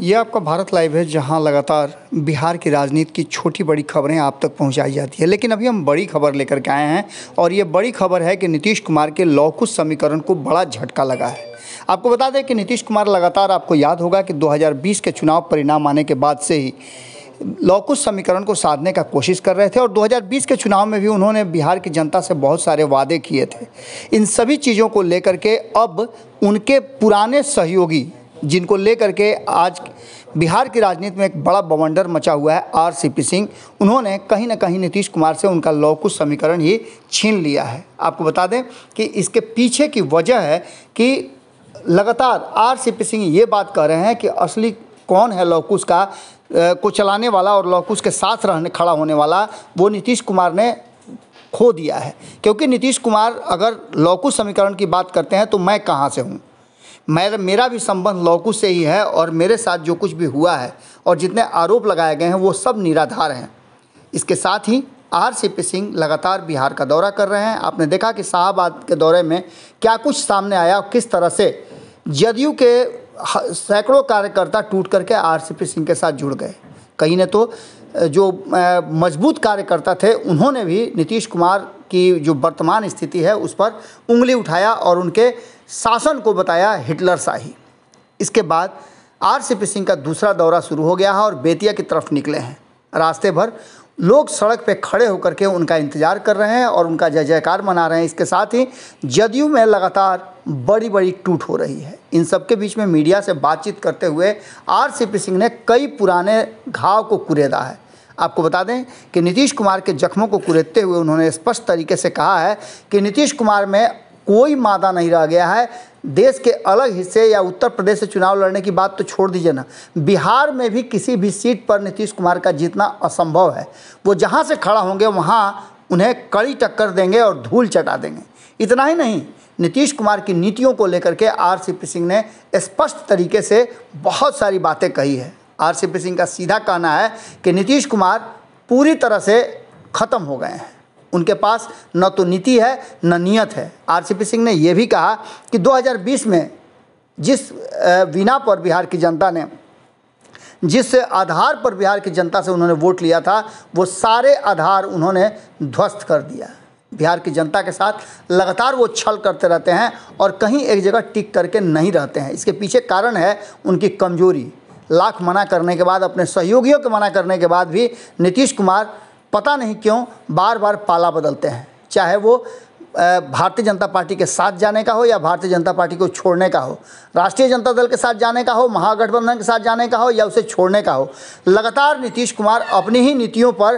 ये आपका भारत लाइव है, जहां लगातार बिहार की राजनीति की छोटी बड़ी खबरें आप तक पहुंचाई जाती है। लेकिन अभी हम बड़ी खबर लेकर के आए हैं और ये बड़ी खबर है कि नीतीश कुमार के लौकुश समीकरण को बड़ा झटका लगा है। आपको बता दें कि नीतीश कुमार लगातार, आपको याद होगा कि 2020 के चुनाव परिणाम आने के बाद से ही लौकुश समीकरण को साधने का कोशिश कर रहे थे और 2020 के चुनाव में भी उन्होंने बिहार की जनता से बहुत सारे वादे किए थे। इन सभी चीज़ों को लेकर के अब उनके पुराने सहयोगी, जिनको लेकर के आज बिहार की राजनीति में एक बड़ा बवंडर मचा हुआ है, आरसीपी सिंह, उन्होंने कहीं ना कहीं नीतीश कुमार से उनका लौकुश समीकरण ही छीन लिया है। आपको बता दें कि इसके पीछे की वजह है कि लगातार आरसीपी सिंह ये बात कह रहे हैं कि असली कौन है लौकुश को चलाने वाला और लौकुश के साथ खड़ा होने वाला, वो नीतीश कुमार ने खो दिया है। क्योंकि नीतीश कुमार अगर लौकुश समीकरण की बात करते हैं तो मैं कहाँ से हूँ, मेरा भी संबंध लौकुश से ही है और मेरे साथ जो कुछ भी हुआ है और जितने आरोप लगाए गए हैं वो सब निराधार हैं। इसके साथ ही आरसीपी सिंह लगातार बिहार का दौरा कर रहे हैं। आपने देखा कि शाहाबाद के दौरे में क्या कुछ सामने आया, किस तरह से जदयू के सैकड़ों कार्यकर्ता टूट करके आरसीपी सिंह के साथ जुड़ गए। कहीं ने तो जो मजबूत कार्यकर्ता थे उन्होंने भी नीतीश कुमार की जो वर्तमान स्थिति है उस पर उंगली उठाया और उनके शासन को बताया हिटलर शाही। इसके बाद आरसीपी सिंह का दूसरा दौरा शुरू हो गया है और बेतिया की तरफ निकले हैं। रास्ते भर लोग सड़क पे खड़े होकर के उनका इंतज़ार कर रहे हैं और उनका जय जयकार मना रहे हैं। इसके साथ ही जदयू में लगातार बड़ी बड़ी टूट हो रही है। इन सब के बीच में मीडिया से बातचीत करते हुए आरसीपी सिंह ने कई पुराने घाव को कुरेदा है। आपको बता दें कि नीतीश कुमार के जख्मों को कुरेदते हुए उन्होंने स्पष्ट तरीके से कहा है कि नीतीश कुमार में कोई मादा नहीं रह गया है। देश के अलग हिस्से या उत्तर प्रदेश से चुनाव लड़ने की बात तो छोड़ दीजिए ना, बिहार में भी किसी भी सीट पर नीतीश कुमार का जीतना असंभव है। वो जहां से खड़ा होंगे वहां उन्हें कड़ी टक्कर देंगे और धूल चटा देंगे। इतना ही नहीं, नीतीश कुमार की नीतियों को लेकर के आरसीपी सिंह ने स्पष्ट तरीके से बहुत सारी बातें कही है। आरसीपी सिंह का सीधा कहना है कि नीतीश कुमार पूरी तरह से ख़त्म हो गए हैं। उनके पास न तो नीति है न नियत है। आरसीपी सिंह ने यह भी कहा कि 2020 में जिस बिना पर बिहार की जनता ने, जिस आधार पर बिहार की जनता से उन्होंने वोट लिया था, वो सारे आधार उन्होंने ध्वस्त कर दिया। बिहार की जनता के साथ लगातार वो छल करते रहते हैं और कहीं एक जगह टिक करके नहीं रहते हैं। इसके पीछे कारण है उनकी कमजोरी। लाख मना करने के बाद, अपने सहयोगियों के मना करने के बाद भी नीतीश कुमार पता नहीं क्यों बार बार पाला बदलते हैं। चाहे वो भारतीय जनता पार्टी के साथ जाने का हो या भारतीय जनता पार्टी को छोड़ने का हो, राष्ट्रीय जनता दल के साथ जाने का हो, महागठबंधन के साथ जाने का हो या उसे छोड़ने का हो, लगातार नीतीश कुमार अपनी ही नीतियों पर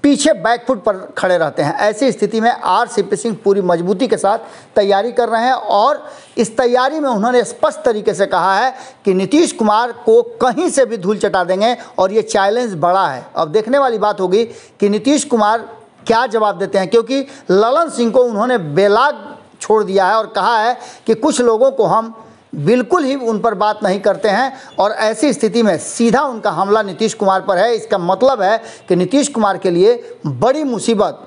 पीछे बैकफुट पर खड़े रहते हैं। ऐसी स्थिति में आरसीपी सिंह पूरी मजबूती के साथ तैयारी कर रहे हैं और इस तैयारी में उन्होंने स्पष्ट तरीके से कहा है कि नीतीश कुमार को कहीं से भी धूल चटा देंगे और ये चैलेंज बड़ा है। अब देखने वाली बात होगी कि नीतीश कुमार क्या जवाब देते हैं, क्योंकि ललन सिंह को उन्होंने बेलाग छोड़ दिया है और कहा है कि कुछ लोगों को हम बिल्कुल ही उन पर बात नहीं करते हैं और ऐसी स्थिति में सीधा उनका हमला नीतीश कुमार पर है। इसका मतलब है कि नीतीश कुमार के लिए बड़ी मुसीबत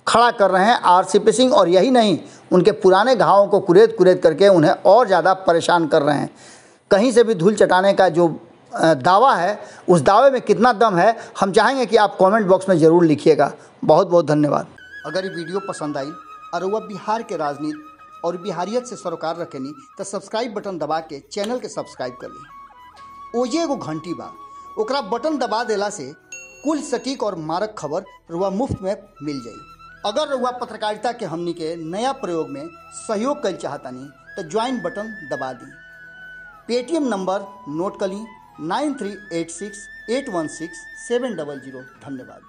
खड़ा कर रहे हैं आरसीपी सिंह और यही नहीं, उनके पुराने घावों को कुरेद करके उन्हें और ज़्यादा परेशान कर रहे हैं। कहीं से भी धूल चटाने का जो दावा है, उस दावे में कितना दम है, हम चाहेंगे कि आप कमेंट बॉक्स में ज़रूर लिखिएगा। बहुत बहुत धन्यवाद। अगर ये वीडियो पसंद आई और वह बिहार के राजनीति और बिहारियत से सरोकार रखेनी तो सब्सक्राइब बटन दबा के चैनल के सब्सक्राइब कर ली। ओजे एगो घंटी बा, ओकरा बटन दबा देला से कुल सटीक और मारक खबर रुआ मुफ्त में मिल जाई। अगर रुआ पत्रकारिता के हमनी के नया प्रयोग में सहयोग कर चाहतानी तो ज्वाइन बटन दबा दी। पेटीएम नंबर नोट कर ली 9386816700। धन्यवाद।